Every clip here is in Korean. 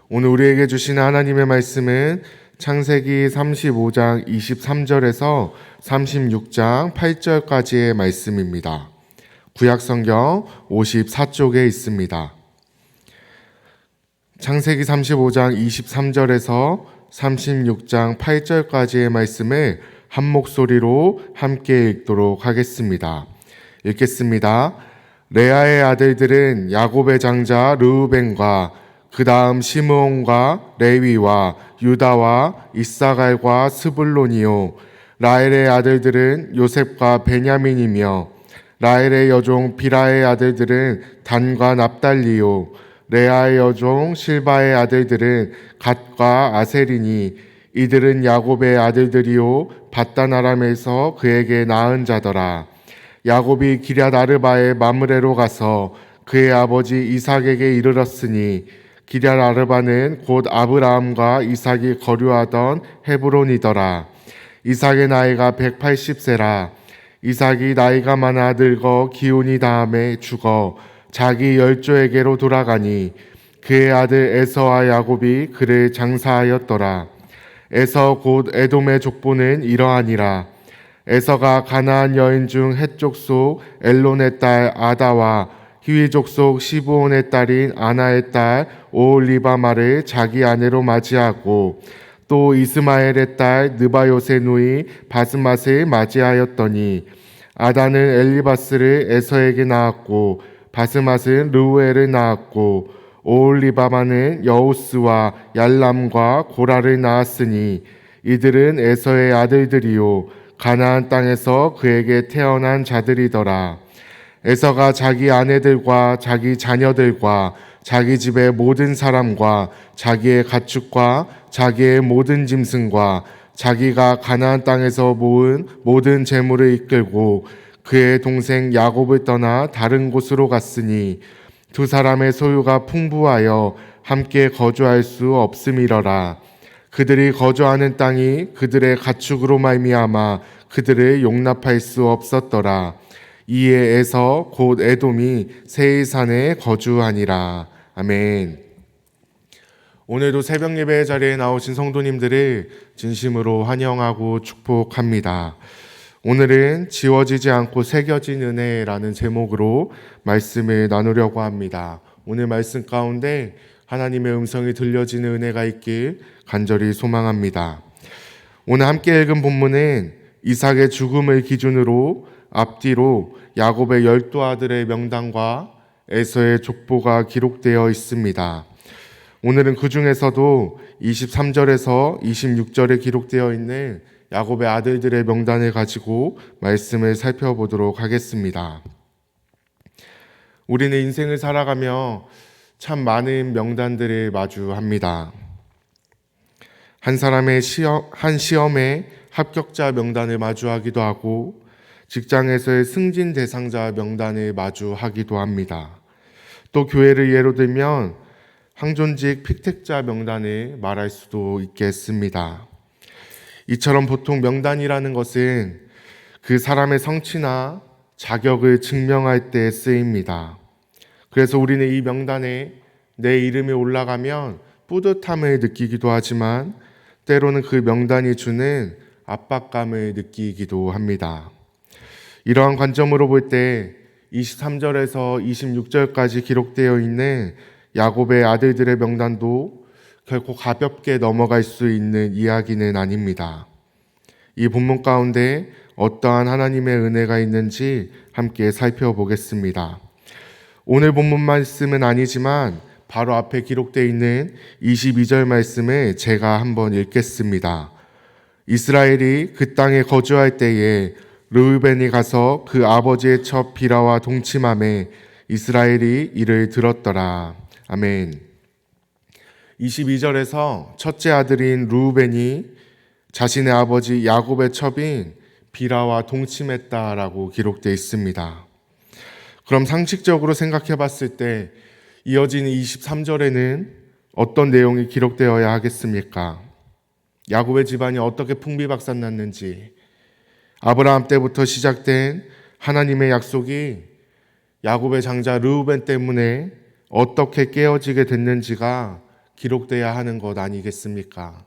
오늘 우리에게 주시는 하나님의 말씀은 창세기 35장 23절에서 36장 8절까지의 말씀입니다. 구약성경 54쪽에 있습니다. 창세기 35장 23절에서 36장 8절까지의 말씀을 한 목소리로 함께 읽도록 하겠습니다. 읽겠습니다. 레아의 아들들은 야곱의 장자 르우벤과 그 다음 시므온과 레위와 유다와 이사갈과 스불론이요. 라헬의 아들들은 요셉과 베냐민이며 라헬의 여종 비라의 아들들은 단과 납달리요. 레아의 여종 실바의 아들들은 갓과 아셀이니 이들은 야곱의 아들들이요 밧단 아람에서 그에게 낳은 자더라. 야곱이 기럇 아르바의 마므레로 가서 그의 아버지 이삭에게 이르렀으니 기럇 아르바는 곧 아브라함과 이삭이 거류하던 헤브론이더라. 이삭의 나이가 180세라. 이삭이 나이가 많아 늙어 기운이 다함에 죽어 자기 열조에게로 돌아가니 그의 아들 에서와 야곱이 그를 장사하였더라. 에서 곧 에돔의 족보는 이러하니라. 에서가 가나안 여인 중 헷 족속 엘론의 딸 아다와 히위 족속 시브온의 딸인 아나의 딸 오홀리바마를 자기 아내로 맞이하고 또 이스마엘의 딸 느바요의 누이 바스맛을 맞이하였더니 아다는 엘리바스를 에서에게 낳았고 바스맛은 르우엘을 낳았고 오홀리바마는 여우스와 얄람과 고라를 낳았으니 이들은 에서의 아들들이요 가나안 땅에서 그에게 태어난 자들이더라. 에서가 자기 아내들과 자기 자녀들과 자기 집의 모든 사람과 자기의 가축과 자기의 모든 짐승과 자기가 가나안 땅에서 모은 모든 재물을 이끌고 그의 동생 야곱을 떠나 다른 곳으로 갔으니 두 사람의 소유가 풍부하여 함께 거주할 수 없음이러라. 그들이 거주하는 땅이 그들의 가축으로 말미암아 그들을 용납할 수 없었더라. 이에 에서 곧 에돔이 세일산에 거주하니라. 아멘. 오늘도 새벽 예배 자리에 나오신 성도님들을 진심으로 환영하고 축복합니다. 오늘은 지워지지 않고 새겨진 은혜라는 제목으로 말씀을 나누려고 합니다. 오늘 말씀 가운데 하나님의 음성이 들려지는 은혜가 있길 간절히 소망합니다. 오늘 함께 읽은 본문은 이삭의 죽음을 기준으로 앞뒤로 야곱의 12 아들의 명단과 에서의 족보가 기록되어 있습니다. 오늘은 그 중에서도 23절에서 26절에 기록되어 있는 야곱의 아들들의 명단을 가지고 말씀을 살펴보도록 하겠습니다. 우리는 인생을 살아가며 참 많은 명단들을 마주합니다. 한 사람의 시험에 합격자 명단을 마주하기도 하고 직장에서의 승진 대상자 명단을 마주하기도 합니다. 또 교회를 예로 들면 항존직 픽택자 명단을 말할 수도 있겠습니다. 이처럼 보통 명단이라는 것은 그 사람의 성취나 자격을 증명할 때 쓰입니다. 그래서 우리는 이 명단에 내 이름이 올라가면 뿌듯함을 느끼기도 하지만 때로는 그 명단이 주는 압박감을 느끼기도 합니다. 이러한 관점으로 볼 때 23절에서 26절까지 기록되어 있는 야곱의 아들들의 명단도 결코 가볍게 넘어갈 수 있는 이야기는 아닙니다. 이 본문 가운데 어떠한 하나님의 은혜가 있는지 함께 살펴보겠습니다. 오늘 본문 말씀은 아니지만 바로 앞에 기록되어 있는 22절 말씀을 제가 한번 읽겠습니다. 이스라엘이 그 땅에 거주할 때에 르우벤이 가서 그 아버지의 첩 비라와 동침함에 이스라엘이 이를 들었더라. 아멘. 22절에서 첫째 아들인 르우벤이 자신의 아버지 야곱의 첩인 비라와 동침했다라고 기록되어 있습니다. 그럼 상식적으로 생각해 봤을 때 이어지는 23절에는 어떤 내용이 기록되어야 하겠습니까? 야곱의 집안이 어떻게 풍비박산났는지, 아브라함 때부터 시작된 하나님의 약속이 야곱의 장자 르우벤 때문에 어떻게 깨어지게 됐는지가 기록돼야 하는 것 아니겠습니까?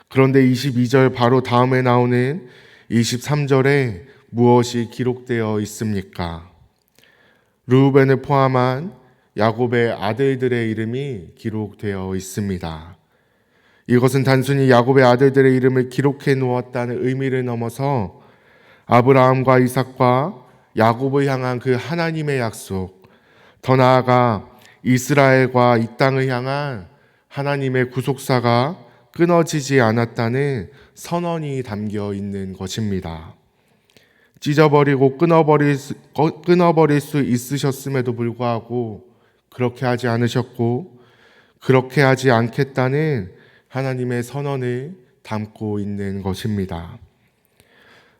그런데 22절 바로 다음에 나오는 23절에 무엇이 기록되어 있습니까? 르우벤을 포함한 야곱의 아들들의 이름이 기록되어 있습니다. 이것은 단순히 야곱의 아들들의 이름을 기록해 놓았다는 의미를 넘어서 아브라함과 이삭과 야곱을 향한 그 하나님의 약속, 더 나아가 이스라엘과 이 땅을 향한 하나님의 구속사가 끊어지지 않았다는 선언이 담겨 있는 것입니다. 찢어버리고 끊어버릴 수 있으셨음에도 불구하고 그렇게 하지 않으셨고 그렇게 하지 않겠다는 하나님의 선언을 담고 있는 것입니다.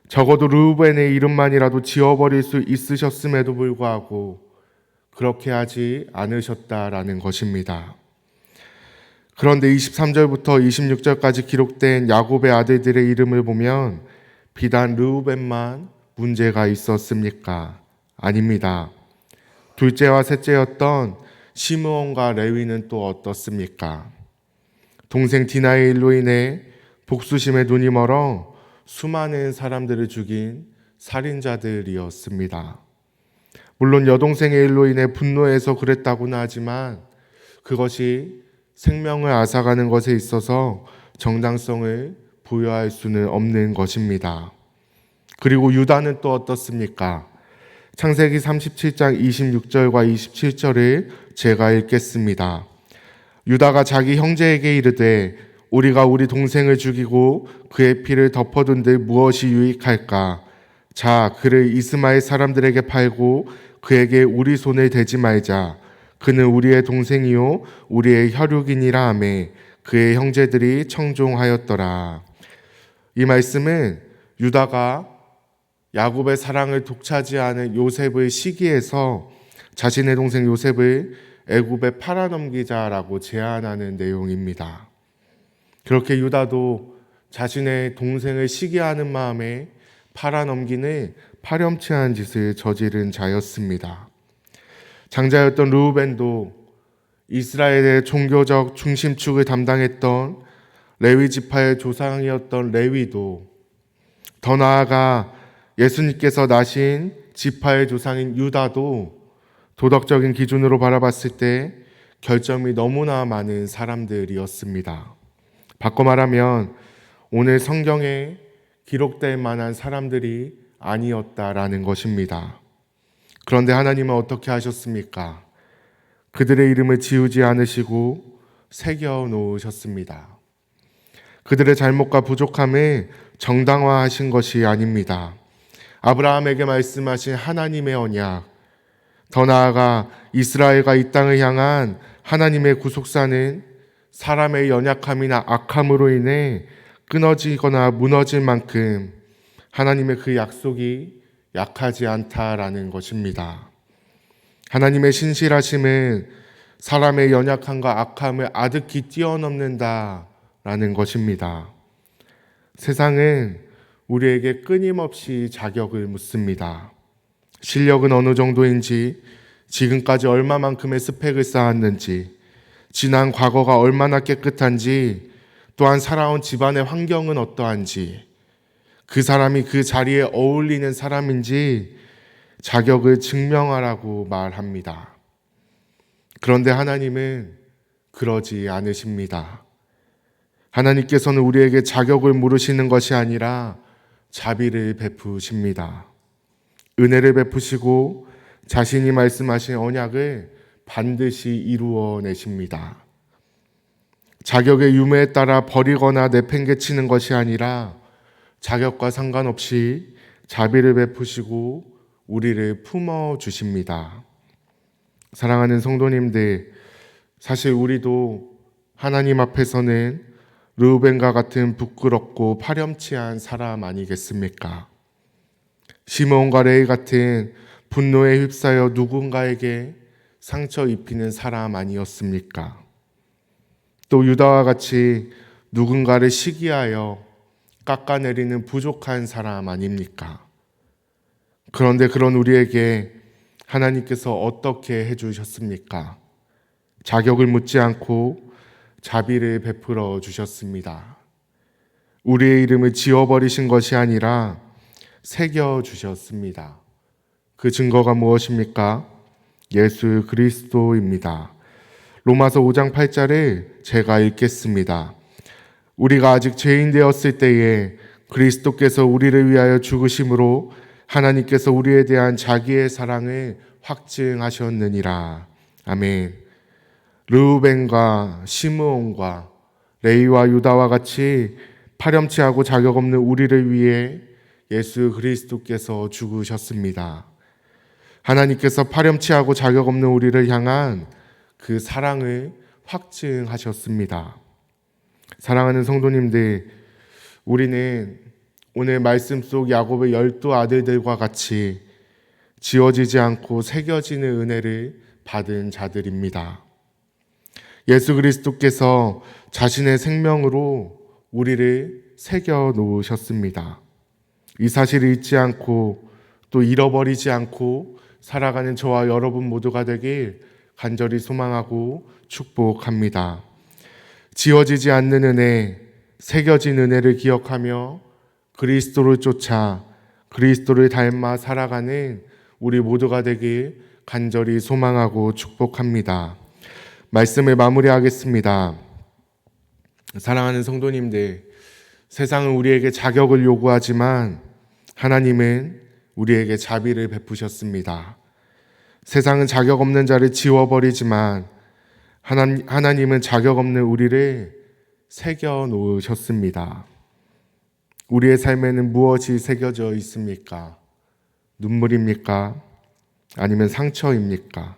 적어도 르우벤의 이름만이라도 지워버릴 수 있으셨음에도 불구하고 그렇게 하지 않으셨다라는 것입니다. 그런데 23절부터 26절까지 기록된 야곱의 아들들의 이름을 보면 비단 르우벤만 문제가 있었습니까? 아닙니다. 둘째와 셋째였던 시므온과 레위는 또 어떻습니까? 동생 디나의 일로 인해 복수심에 눈이 멀어 수많은 사람들을 죽인 살인자들이었습니다. 물론 여동생의 일로 인해 분노해서 그랬다고는 하지만 그것이 생명을 앗아가는 것에 있어서 정당성을 부여할 수는 없는 것입니다. 그리고 유다는 또 어떻습니까? 창세기 37장 26절과 27절을 제가 읽겠습니다. 유다가 자기 형제에게 이르되 우리가 우리 동생을 죽이고 그의 피를 덮어둔들 무엇이 유익할까? 자, 그를 이스마엘 사람들에게 팔고 그에게 우리 손을 대지 말자. 그는 우리의 동생이요 우리의 혈육이니라 하매 그의 형제들이 청종하였더라. 이 말씀은 유다가 야곱의 사랑을 독차지하는 요셉의 시기에서 자신의 동생 요셉을 애굽에 팔아넘기자라고 제안하는 내용입니다. 그렇게 유다도 자신의 동생을 시기하는 마음에 팔아넘기는 파렴치한 짓을 저지른 자였습니다. 장자였던 르우벤도 이스라엘의 종교적 중심축을 담당했던 레위 지파의 조상이었던 레위도 더 나아가 예수님께서 나신 지파의 조상인 유다도 도덕적인 기준으로 바라봤을 때 결점이 너무나 많은 사람들이었습니다. 바꿔 말하면 오늘 성경에 기록될 만한 사람들이 아니었다라는 것입니다. 그런데 하나님은 어떻게 하셨습니까? 그들의 이름을 지우지 않으시고 새겨 놓으셨습니다. 그들의 잘못과 부족함을 정당화하신 것이 아닙니다. 아브라함에게 말씀하신 하나님의 언약, 더 나아가 이스라엘과 이 땅을 향한 하나님의 구속사는 사람의 연약함이나 악함으로 인해 끊어지거나 무너질 만큼 하나님의 그 약속이 약하지 않다라는 것입니다. 하나님의 신실하심은 사람의 연약함과 악함을 아득히 뛰어넘는다라는 것입니다. 세상은 우리에게 끊임없이 자격을 묻습니다. 실력은 어느 정도인지, 지금까지 얼마만큼의 스펙을 쌓았는지, 지난 과거가 얼마나 깨끗한지, 또한 살아온 집안의 환경은 어떠한지, 그 사람이 그 자리에 어울리는 사람인지 자격을 증명하라고 말합니다. 그런데 하나님은 그러지 않으십니다. 하나님께서는 우리에게 자격을 물으시는 것이 아니라 자비를 베푸십니다. 은혜를 베푸시고 자신이 말씀하신 언약을 반드시 이루어내십니다. 자격의 유무에 따라 버리거나 내팽개치는 것이 아니라 자격과 상관없이 자비를 베푸시고 우리를 품어주십니다. 사랑하는 성도님들, 사실 우리도 하나님 앞에서는 르우벤과 같은 부끄럽고 파렴치한 사람 아니겠습니까? 시므온과 레위 같은 분노에 휩싸여 누군가에게 상처 입히는 사람 아니었습니까? 또 유다와 같이 누군가를 시기하여 깎아내리는 부족한 사람 아닙니까? 그런데 그런 우리에게 하나님께서 어떻게 해주셨습니까? 자격을 묻지 않고 자비를 베풀어 주셨습니다. 우리의 이름을 지워버리신 것이 아니라 새겨 주셨습니다. 그 증거가 무엇입니까? 예수 그리스도입니다. 로마서 5장 8절을 제가 읽겠습니다. 우리가 아직 죄인 되었을 때에 그리스도께서 우리를 위하여 죽으심으로 하나님께서 우리에 대한 자기의 사랑을 확증하셨느니라. 아멘. 르우벤과 시므온과 레위와 유다와 같이 파렴치하고 자격 없는 우리를 위해 예수 그리스도께서 죽으셨습니다. 하나님께서 파렴치하고 자격 없는 우리를 향한 그 사랑을 확증하셨습니다. 사랑하는 성도님들, 우리는 오늘 말씀 속 야곱의 12 아들들과 같이 지워지지 않고 새겨지는 은혜를 받은 자들입니다. 예수 그리스도께서 자신의 생명으로 우리를 새겨 놓으셨습니다. 이 사실을 잊지 않고 또 잃어버리지 않고 살아가는 저와 여러분 모두가 되길 간절히 소망하고 축복합니다. 지워지지 않는 은혜, 새겨진 은혜를 기억하며 그리스도를 쫓아 그리스도를 닮아 살아가는 우리 모두가 되길 간절히 소망하고 축복합니다. 말씀을 마무리하겠습니다. 사랑하는 성도님들, 세상은 우리에게 자격을 요구하지만 하나님은 우리에게 자비를 베푸셨습니다. 세상은 자격 없는 자를 지워버리지만 하나님은 자격 없는 우리를 새겨 놓으셨습니다. 우리의 삶에는 무엇이 새겨져 있습니까? 눈물입니까? 아니면 상처입니까?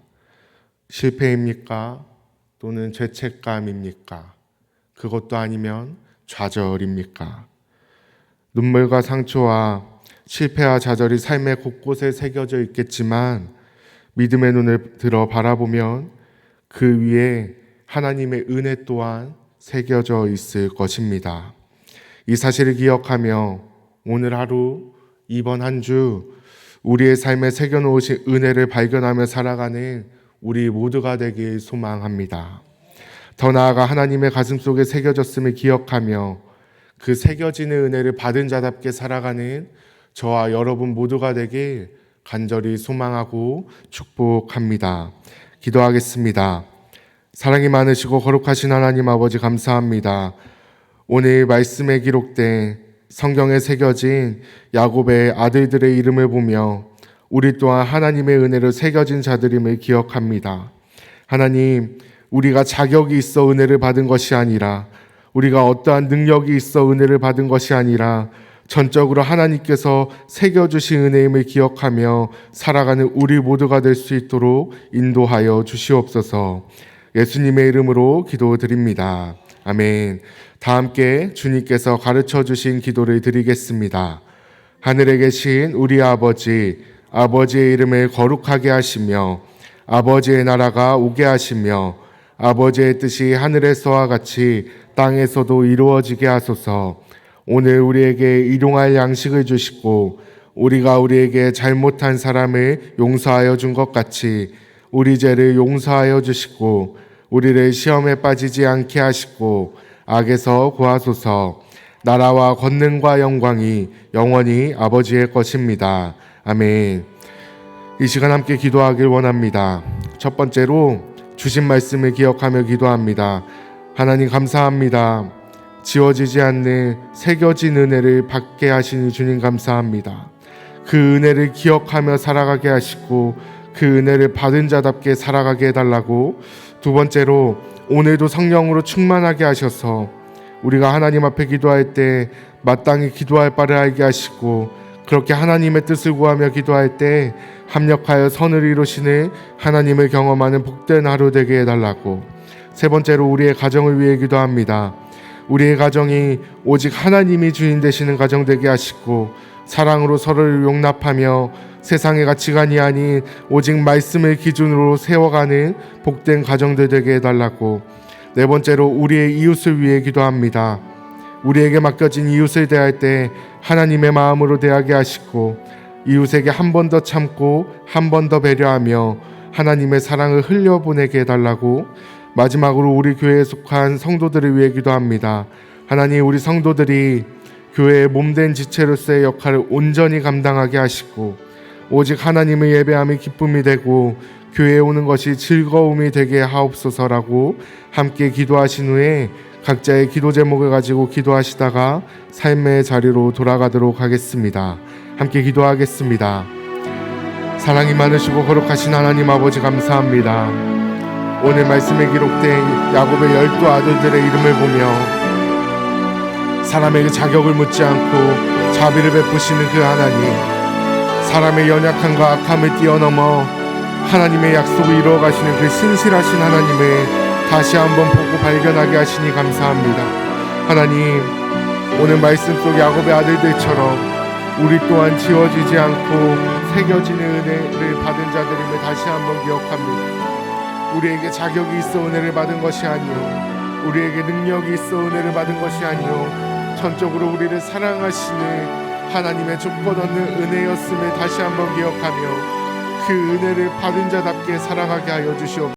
실패입니까? 또는 죄책감입니까? 그것도 아니면 좌절입니까? 눈물과 상처와 실패와 좌절이 삶의 곳곳에 새겨져 있겠지만 믿음의 눈을 들어 바라보면 그 위에 하나님의 은혜 또한 새겨져 있을 것입니다. 이 사실을 기억하며 오늘 하루, 이번 한 주 우리의 삶에 새겨놓으신 은혜를 발견하며 살아가는 우리 모두가 되길 소망합니다. 더 나아가 하나님의 가슴속에 새겨졌음을 기억하며 그 새겨지는 은혜를 받은 자답게 살아가는 저와 여러분 모두가 되길 간절히 소망하고 축복합니다. 기도하겠습니다. 사랑이 많으시고 거룩하신 하나님 아버지, 감사합니다. 오늘 말씀에 기록된 성경에 새겨진 야곱의 아들들의 이름을 보며 우리 또한 하나님의 은혜로 새겨진 자들임을 기억합니다. 하나님, 우리가 자격이 있어 은혜를 받은 것이 아니라, 우리가 어떠한 능력이 있어 은혜를 받은 것이 아니라 전적으로 하나님께서 새겨주신 은혜임을 기억하며 살아가는 우리 모두가 될 수 있도록 인도하여 주시옵소서. 예수님의 이름으로 기도드립니다. 아멘. 다 함께 주님께서 가르쳐 주신 기도를 드리겠습니다. 하늘에 계신 우리 아버지, 아버지의 이름을 거룩하게 하시며 아버지의 나라가 오게 하시며 아버지의 뜻이 하늘에서와 같이 땅에서도 이루어지게 하소서. 오늘 우리에게 일용할 양식을 주시고 우리가 우리에게 잘못한 사람을 용서하여 준 것 같이 우리 죄를 용서하여 주시고 우리를 시험에 빠지지 않게 하시고 악에서 구하소서. 나라와 권능과 영광이 영원히 아버지의 것입니다. 아멘. 이 시간 함께 기도하길 원합니다. 첫 번째로 주신 말씀을 기억하며 기도합니다. 하나님 감사합니다. 지워지지 않는 새겨진 은혜를 받게 하시니 주님 감사합니다. 그 은혜를 기억하며 살아가게 하시고 그 은혜를 받은 자답게 살아가게 해달라고, 두 번째로 오늘도 성령으로 충만하게 하셔서 우리가 하나님 앞에 기도할 때 마땅히 기도할 바를 알게 하시고 그렇게 하나님의 뜻을 구하며 기도할 때 합력하여 선을 이루시는 하나님을 경험하는 복된 하루 되게 해달라고, 세 번째로 우리의 가정을 위해 기도합니다. 우리의 가정이 오직 하나님이 주인 되시는 가정 되게 하시고 사랑으로 서로를 용납하며 세상의 가치관이 아닌 오직 말씀을 기준으로 세워가는 복된 가정들 되게 해달라고, 네 번째로 우리의 이웃을 위해 기도합니다. 우리에게 맡겨진 이웃을 대할 때 하나님의 마음으로 대하게 하시고 이웃에게 한 번 더 참고 한 번 더 배려하며 하나님의 사랑을 흘려보내게 해달라고, 마지막으로 우리 교회에 속한 성도들을 위해 기도합니다. 하나님, 우리 성도들이 교회의 몸된 지체로서의 역할을 온전히 감당하게 하시고 오직 하나님의 예배함이 기쁨이 되고 교회에 오는 것이 즐거움이 되게 하옵소서라고 함께 기도하신 후에 각자의 기도 제목을 가지고 기도하시다가 삶의 자리로 돌아가도록 하겠습니다. 함께 기도하겠습니다. 사랑이 많으시고 거룩하신 하나님 아버지, 감사합니다. 오늘 말씀에 기록된 야곱의 12 아들들의 이름을 보며 사람에게 자격을 묻지 않고 자비를 베푸시는 그 하나님, 사람의 연약함과 악함을 뛰어넘어 하나님의 약속을 이루어가시는 그 신실하신 하나님을 다시 한번 보고 발견하게 하시니 감사합니다. 하나님, 오늘 말씀 속 야곱의 아들들처럼 우리 또한 지워지지 않고 새겨지는 은혜를 받은 자들임을 다시 한번 기억합니다. 우리에게 자격이 있어 은혜를 받은 것이 아니요, 우리에게 능력이 있어 은혜를 받은 것이 아니요, 전적으로 우리를 사랑하시는 하나님의 조건 없는 은혜였음을 다시 한번 기억하며 그 은혜를 받은 자답게 살아가게 하여 주시옵소서.